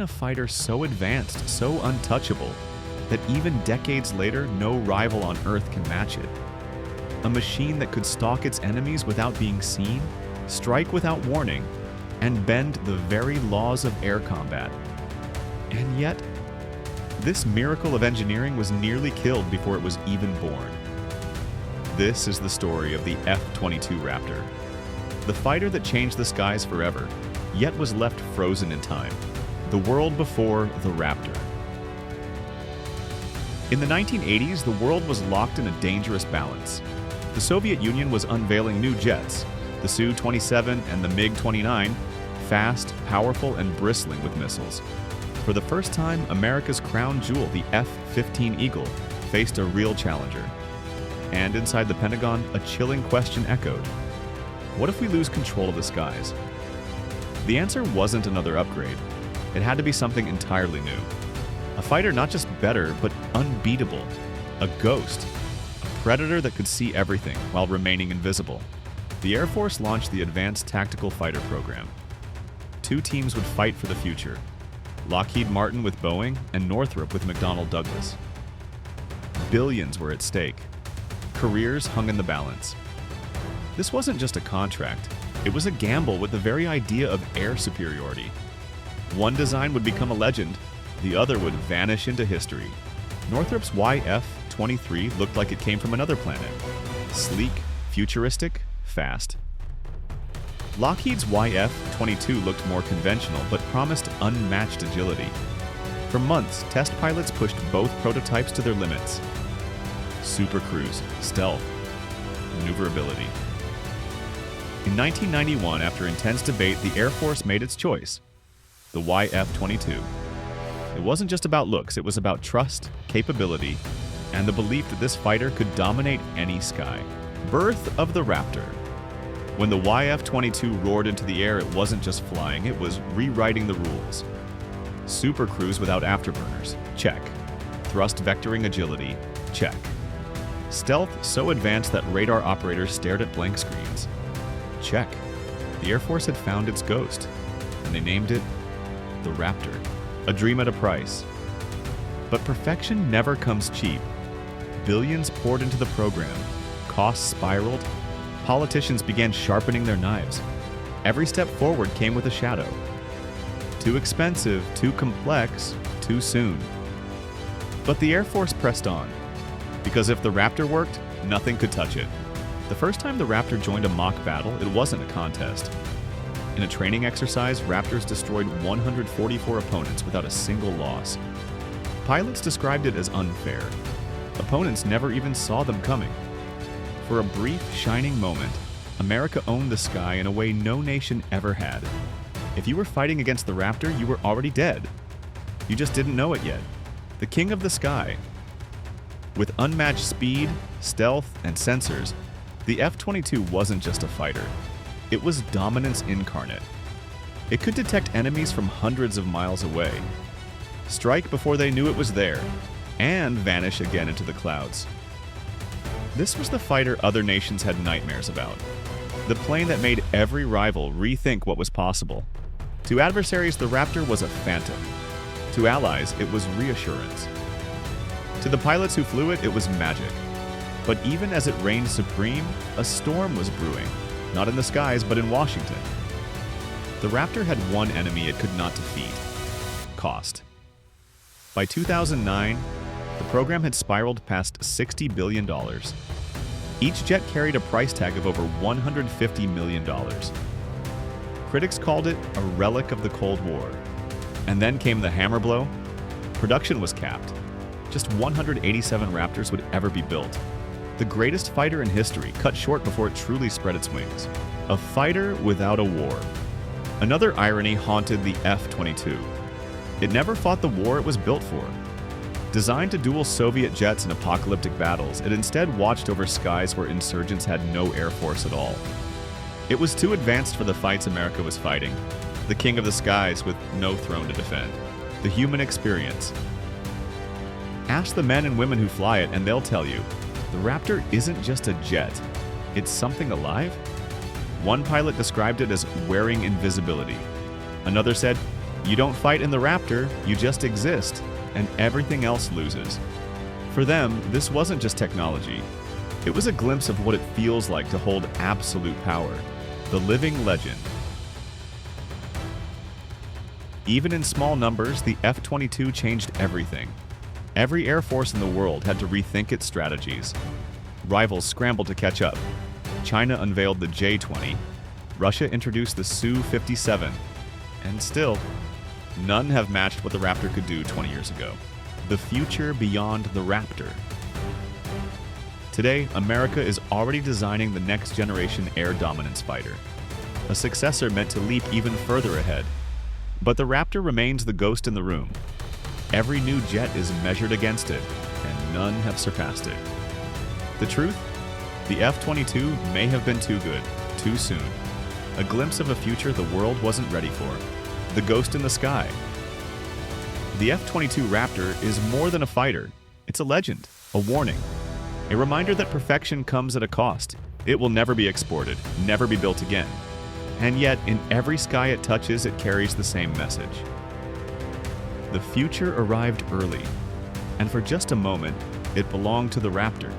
a fighter so advanced, so untouchable, that even decades later, no rival on Earth can match it. A machine that could stalk its enemies without being seen, strike without warning, and bend the very laws of air combat. And yet, this miracle of engineering was nearly killed before it was even born. This is the story of the F-22 Raptor, the fighter that changed the skies forever, yet was left frozen in time. The world before the Raptor. In the 1980s, the world was locked in a dangerous balance. The Soviet Union was unveiling new jets, the Su-27 and the MiG-29, fast, powerful, and bristling with missiles. For the first time, America's crown jewel, the F-15 Eagle, faced a real challenger. And inside the Pentagon, a chilling question echoed. What if we lose control of the skies? The answer wasn't another upgrade. It had to be something entirely new. A fighter not just better, but unbeatable. A ghost. A predator that could see everything while remaining invisible. The Air Force launched the Advanced Tactical Fighter Program. Two teams would fight for the future. Lockheed Martin with Boeing and Northrop with McDonnell Douglas. Billions were at stake. Careers hung in the balance. This wasn't just a contract. It was a gamble with the very idea of air superiority. One design would become a legend, the other would vanish into history. Northrop's YF-23 looked like it came from another planet. Sleek, futuristic, fast. Lockheed's YF-22 looked more conventional, but promised unmatched agility. For months, test pilots pushed both prototypes to their limits. Supercruise, stealth, maneuverability. In 1991, after intense debate, the Air Force made its choice, the YF-22. It wasn't just about looks, it was about trust, capability, and the belief that this fighter could dominate any sky. Birth of the Raptor. When the YF-22 roared into the air, it wasn't just flying, it was rewriting the rules. Supercruise without afterburners, check. Thrust vectoring agility, check. Stealth so advanced that radar operators stared at blank screens, check. The Air Force had found its ghost, and they named it the Raptor. A dream at a price. But perfection never comes cheap. Billions poured into the program. Costs spiraled. Politicians began sharpening their knives. Every step forward came with a shadow. Too expensive, too complex, too soon. But the Air Force pressed on. Because if the Raptor worked, nothing could touch it. The first time the Raptor joined a mock battle, it wasn't a contest. In a training exercise, Raptors destroyed 144 opponents without a single loss. Pilots described it as unfair. Opponents never even saw them coming. For a brief, shining moment, America owned the sky in a way no nation ever had. If you were fighting against the Raptor, you were already dead. You just didn't know it yet. The king of the sky. With unmatched speed, stealth, and sensors, the F-22 wasn't just a fighter. It was dominance incarnate. It could detect enemies from hundreds of miles away, strike before they knew it was there, and vanish again into the clouds. This was the fighter other nations had nightmares about. The plane that made every rival rethink what was possible. To adversaries, the Raptor was a phantom. To allies, it was reassurance. To the pilots who flew it, it was magic. But even as it reigned supreme, a storm was brewing, not in the skies, but in Washington. The Raptor had one enemy it could not defeat: cost. By 2009, the program had spiraled past $60 billion. Each jet carried a price tag of over $150 million. Critics called it a relic of the Cold War. And then came the hammer blow. Production was capped. Just 187 Raptors would ever be built. The greatest fighter in history cut short before it truly spread its wings. A fighter without a war. Another irony haunted the F-22. It never fought the war it was built for. Designed to duel Soviet jets in apocalyptic battles, it instead watched over skies where insurgents had no air force at all. It was too advanced for the fights America was fighting. The king of the skies with no throne to defend. The human experience. Ask the men and women who fly it and they'll tell you, the Raptor isn't just a jet, it's something alive. One pilot described it as wearing invisibility. Another said, You don't fight in the Raptor, you just exist, and everything else loses. For them, this wasn't just technology. It was a glimpse of what it feels like to hold absolute power. The living legend. Even in small numbers, the F-22 changed everything. Every air force in the world had to rethink its strategies. Rivals scrambled to catch up. China unveiled the J-20. Russia introduced the Su-57. And still, none have matched what the Raptor could do 20 years ago. The future beyond the Raptor. Today, America is already designing the next generation air dominance fighter, a successor meant to leap even further ahead. But the Raptor remains the ghost in the room. Every new jet is measured against it, and none have surpassed it. The truth? The F-22 may have been too good, too soon. A glimpse of a future the world wasn't ready for. The ghost in the sky. The F-22 Raptor is more than a fighter. It's a legend, a warning, a reminder that perfection comes at a cost. It will never be exported, never be built again. And yet, in every sky it touches, it carries the same message. The future arrived early, and for just a moment, it belonged to the Raptor.